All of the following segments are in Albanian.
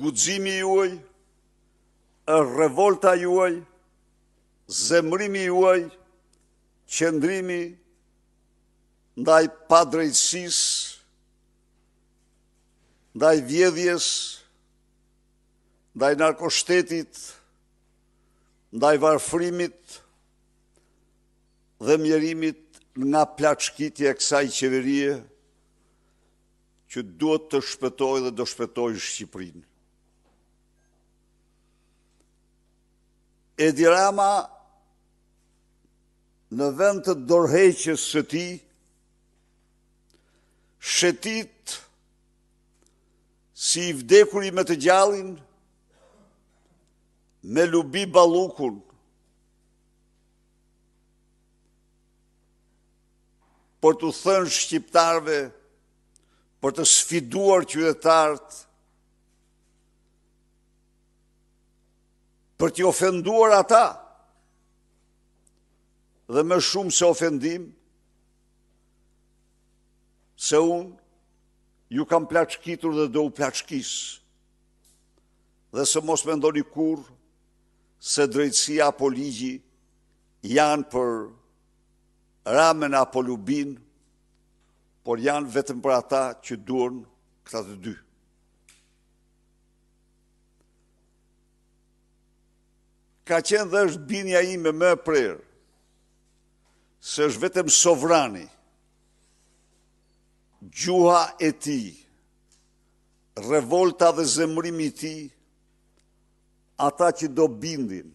guximi juaj, është revolta juaj, zemrimi juaj, qëndrimi ndaj padrejtësisë, ndaj vjedhjes, ndaj narkoshtetit, ndaj varfrimit dhe mjerimit nga plaçkitja e kësaj qeverie që duhet të shpëtojë dhe do shpëtojë Shqipërinë. Edi Rama, në vend të dorëheqjes së tij, shetit si i vdekuri me të gjallin, me lubi ballukun, për të thënë shqiptarëve, për të sfiduar qytetarët, për t'i ofenduar ata, dhe më shumë se ofendim, se unë ju kam plaçkitur dhe do u plaçkis, dhe se mos mendoni kurrë se drejtësia apo ligji janë për Ramen apo Lubin, por janë vetëm për ata që duan këta të dy. Ka qenë dhe është binja ime më e prerë, se është vetëm sovrani, gjuha e tij, revolta dhe zemrimi i tij, ata që do bindin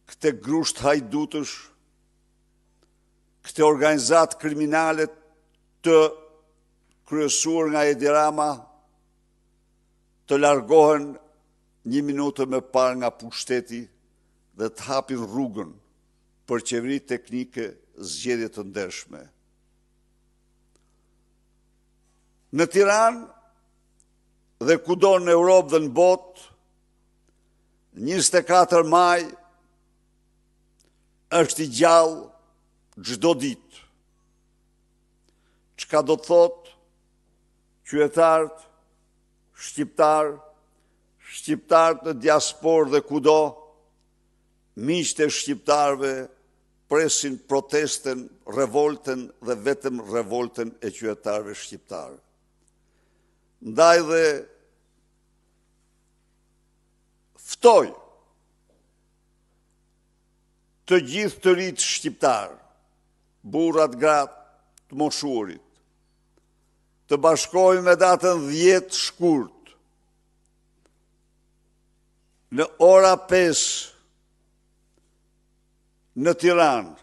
këte grusht hajdutësh, këte organizat kriminale të kryesuar nga Edi Rama, të largohen 1 minutë më parë nga pushteti dhe të hapin rrugën për qeveri teknike zgjedhje të ndershme. Në Tiranë dhe kudo në Europë dhe në botë, 24 maj është i gjallë çdo ditë. Çka do të thotë qytetarët, shqiptarët në diasporë dhe kudo, miqtë e shqiptarëve presin protesten, revolten dhe vetëm revolten e qytetarëve shqiptarë. Ndaj dhe ftoj të gjithë të rritë shqiptarë, burrat, gratë, të moshurit, të bashkohemi me datën 10 shkurt, në ora 5 në Tiranë,